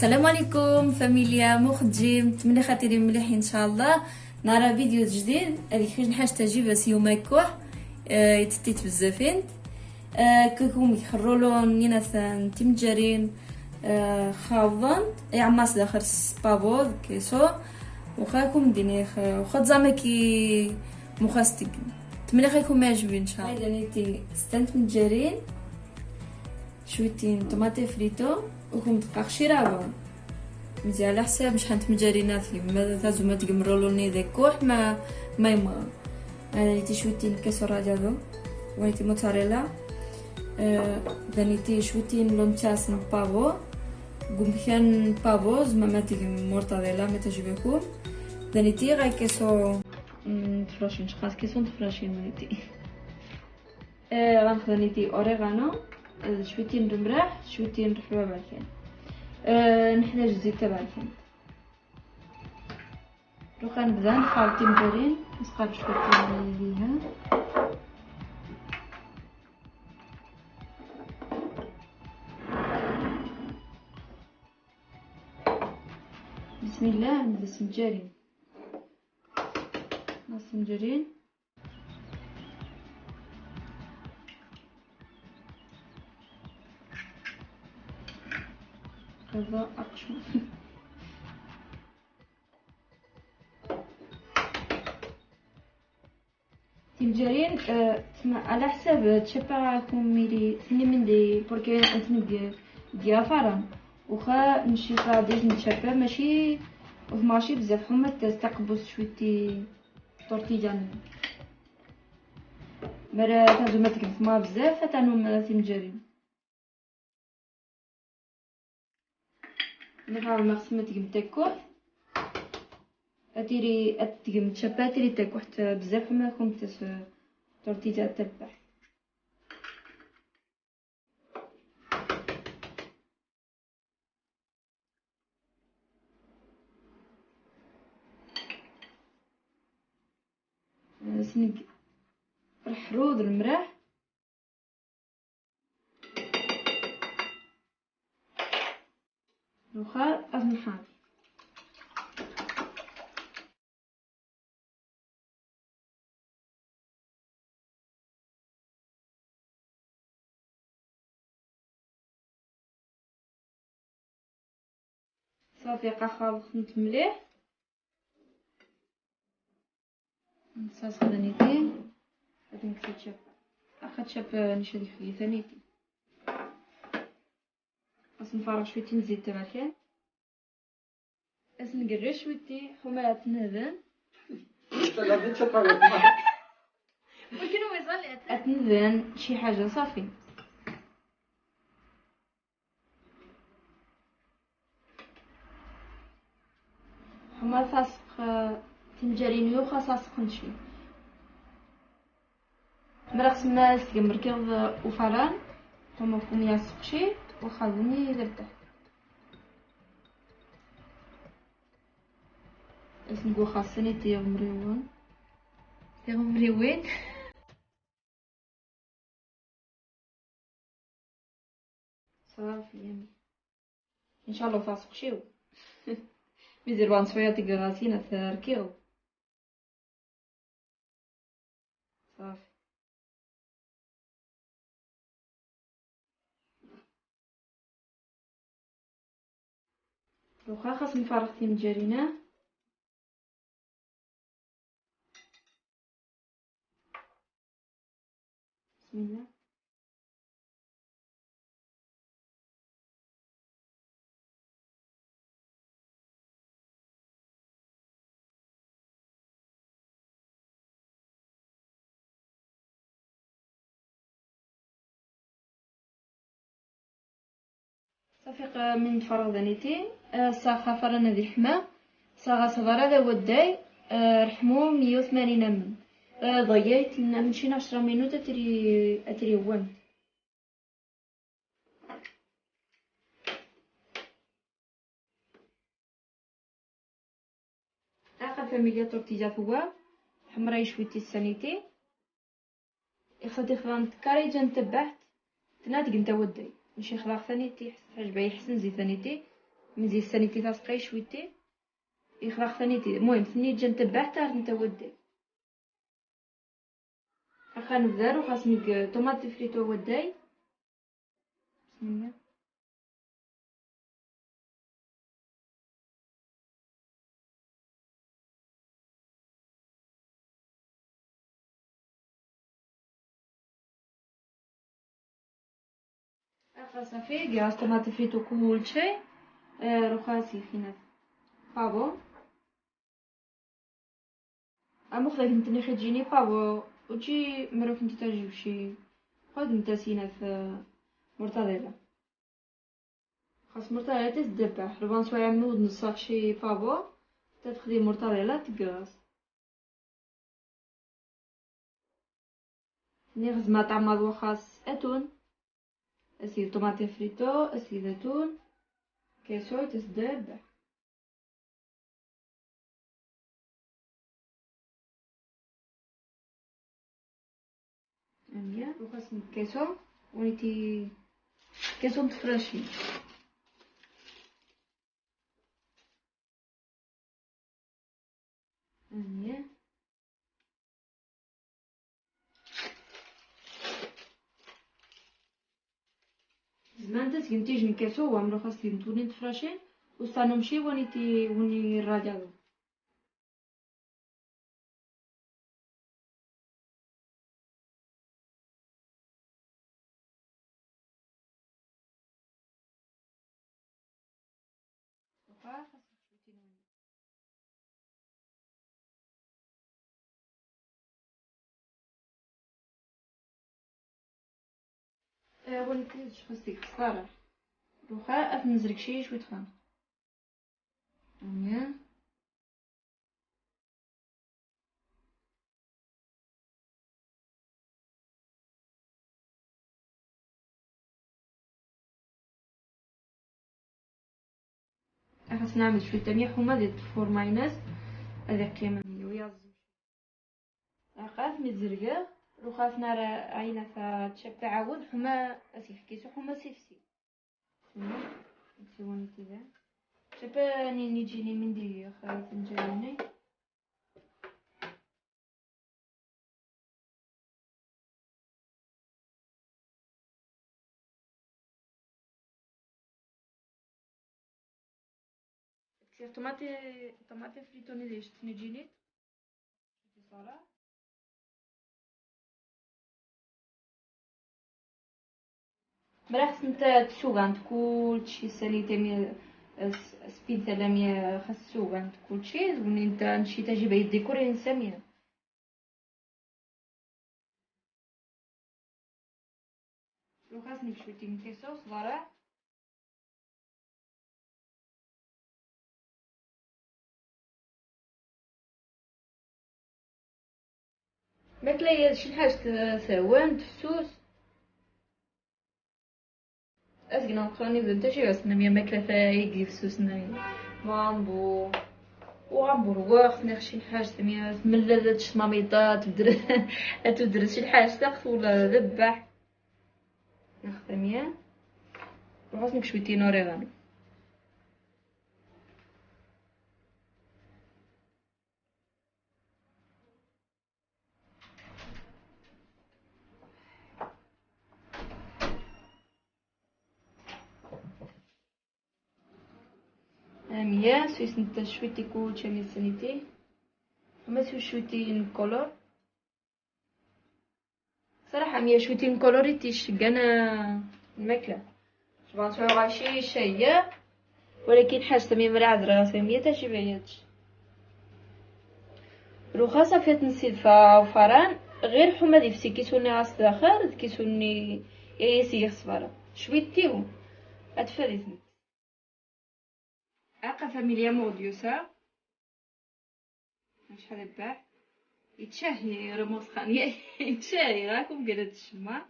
السلام عليكم فاميليا مخدجي، نتمنى خاطرين مليحين ان شاء الله. نرى فيديو جديد هذيك خرج حاجه تجيب بس يوم يكوح يتتيت بزافين كيكم يخرولون يناس تمجرين خاوضن يعماس داخل سبابوز كيسو وخاكم ديني وخد زعمكي مخاستك تمنى خايكم ما يعجبين ان شاء الله. نيتي ستانت متجرين شويتين طماطي فريتو وكم دقاق شيرابه مزيان على حساب شحال تمجرينا في ما تازو ما تقمرولوني ذاك كوح ما يما. انا نيتي شويتين كيسو راديو ونيتي موتزاريلا دانيتي شويتين لونتاس بافو قمحيان بافو زعما ما تيجي مورتاديلا ما تعجبكم. دانيتي غاي كيسو تفراشين شخاص كيسو تفراشين نيتي غناخذ نيتي اوريغانو شويتين رمراح شويتين رحبه بالكين نحتاج زيت تبع الكين. دوكا نبدا نخلط تمرين نسقط شويه ليها بسم الله. نبدا سنجارين نسنجرين كذا اقشم تمجرين على حساب تشبعكم ميلي ثني من دي بوركي انت ديافارا وخا نمشي غادي نتشبع ماشي بزاف حما تستقبس شويتي طورتيجان مرا تازو ما تكلف ما بزاف تانو تمجرين نحاول نغسل ما تقم تاكوح اتيري اتقم تشبع تيري تاكوح بزاف ما كنت طورتيجا تبع سنق الحروض المراح وخا أزنحان صافي خلطت مليح نصاص غنيتين غادي نكتشف اخدشف نشدي فيه ثانيتي خاص نفرغ شويتين زيت تبع الكين نقرش شويتي حمرات نهدن ولكن هو يصلي اتنذن شي حاجه صافي حمر فاسق تنجرين يوخا صاصق نشي مرقس ما استقم ركض وفران هما فيهم ياسق شي وخلوني لتحت نقول خاصني تيغمريون وين صافي يمي ان شاء الله فاسق شيو ميزير بان شويه تقراسينا تركيو صافي دوكا خاص نفرغ تيمجارينه بسم الله. صافي من نفرغ دانيتي صاغا فرنا ذي حما صاغا صغار هذا هو الداي رحمو 180 من ضيعت نمشي 10 مينوت اتري وان اخر فاميليا تورتيجا فوا حمراي شويتي السانيتي خدي خدمت كاري جنت تبعت تنادق نتا ودي ماشي خلاق ثانيتي حاجه باي حسن زي ثانيتي مزي ثاني تاسقي شويتي يخرج ثاني المهم ثني جا نتبع حتى انت ودي اخا نبدا وخاصني طوماطي فريتو وداي بسم الله اخا صافي كاع طوماطي فريتو كلشي رخاصي فينا بابو امخذك نتني خجيني بابو وتجي مروك انت تجيب شي خذ انت سينا في مرتضيله خاص مرتضيله تذبح ربان شويه عمود نصاك شي بابو تدخلي مرتضيله تقص نغز ما طعم وخاص اتون اسي طوماطي فريتو اسي زيتون كيسو تذبح انيا وخاص كيسو ونيتي كيسو تفرشي انيا زمان تسكنتي جن كيسو وعملو خاص ينتوني تفرشين وصانو مشي ونيتي وني الرجالو ونيتي خاصك صراحه دوخا افنزرك شي شويه خام انيا خاص نعمل شويه تانية حمى ديال الفور مايناز هذاك كيما ويازم اخاف مزرقه وخاف نار عينه فتشب عاود حمى اسيف كيسو حمى سيفسي نسووني كذا شبا نيجيني من دي خايف نجيني كثير طماطي فريتوني ليش تنجيني صراحه براخص نتا تسوغانت كلشي ساليتي مي سبيد تلامي خاص تسوغانت كلشي وني نتا نشي تجيب يديكوري نساميه لو خاصني شويتي نكيسو صغار ماكله شي حاجه ثوان تفسوس اسكنا نقراني بنت شي غسنا ميا ماكله فايق فسوسنا مامبو وغامبورغر خصني شي حاجه سميها ملذات الشماميطات تدرس شي حاجه سقف ولا ذبح نخدم يا وخاصني شويتين اوريغانو ميا سويس نتا شويتي كلشي ميا سانيتي وما سوي شويتي نكولور صراحه ميا شويتي نكولوريتيش كانا الماكله طبعا شويه غاشي شيه ولكن حاجه ميا مرعد راسي ميا تاجي بياتش رخاصه فيها نسيلفا وفران غير حما ديفسي كيسوني راس داخل كيسوني يسيغ صفاره شويتيو اتفريزني عاقه فاميليا موديوسا شحال باع يتشاهي رموز خان يتشاهي راكم قالت الشما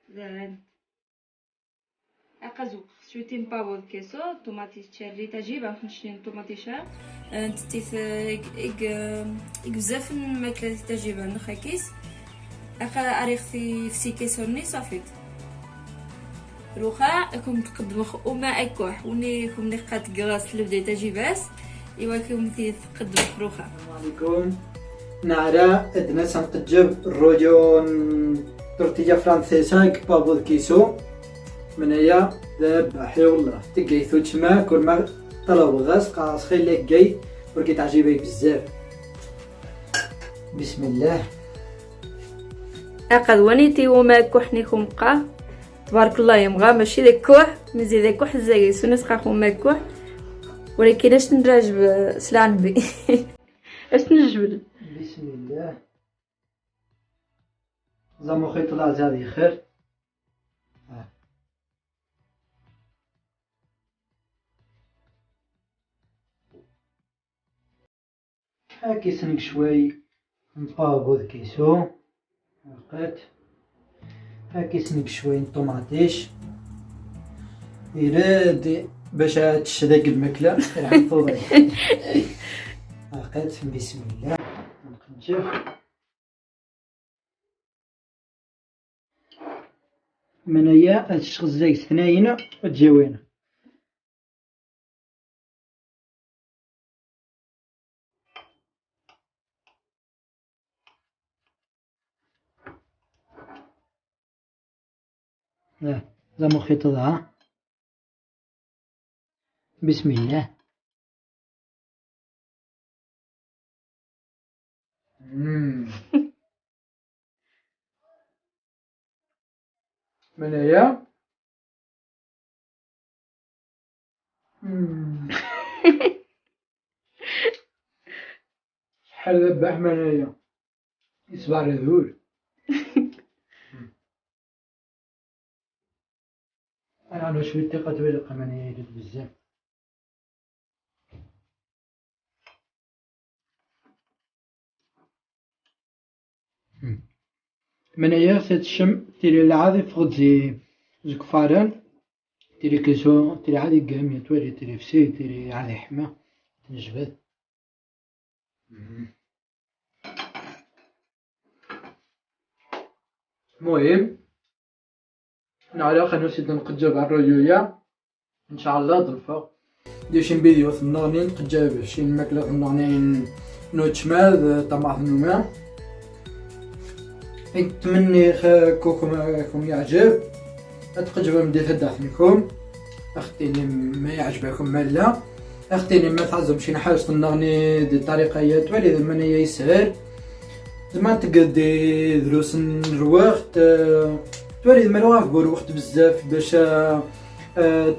زاد عاقه زوق شويتين بابو كيسو طوماطي تشاري تجيبها فنشين طوماطيشا انت تيف بزاف الماكله تجيبها نخا كيس اخا اريخ في كيسوني صافي روخا كم تقدم وما اكوح وني كم نقات كراس لبدا تجي باس ايوا كم تقدم روخا. السلام عليكم. نعرا ادنا سنقجب الروجون تورتيجا فرانسيسا كبابو كيسو من هي ذاب حي والله تقيثو تشما كل ما طلبوا غاس قاص خير لك جاي وركي تعجبي بزاف. بسم الله. اقد ونيتي وما كحنيكم قا تبارك الله يمغى ماشي ذاك كوح مزي ذاك كوح زاي سنس قاكم ما كوح ولكن اش نراجب سلع نبي اش نجبد. بسم الله. زعما خيط طلع زادي خير. هاكي سنك شوي نبابو الكيسو لقيت هاكي سنك شوي طوماطيش يراد باش تشدق الماكله راح فوضي. لقيت بسم الله نقنجف من هي هتشغل زيت ثناين وتجاوينا. زعما خيط ضاع. بسم الله. من هي شحال ذبح من هي يصبع الذهول. انا على شويه ثقه تبلق من هي يريد بزاف. من هي ستشم تيري العادي فقد زي زكفاران تيري كيسو تيري عادي قامية تولي تيري فسي تيري عادي حما تنجبد. المهم نعرف خلينا نسيت نقجب على الرجوية ان شاء الله ضرفة ديشين فيديو ثنغني نقجب شي الماكلة ثنغني نوتشمال طماط نوما. نتمنى كوكم يعجب تقجبوا من ديت داخلكم. اختيني ما يعجبكم مالا اختيني ما تعزم شي حاجه تنغني دي طريقيات ولي من هي يسهل زعما تقدي دروس الرواق تولي مروح بور وقت بزاف باش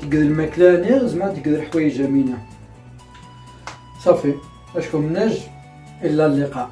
تقد الماكله زعما تقد الحوايج جميله صافي. اشكون نج الى اللقاء.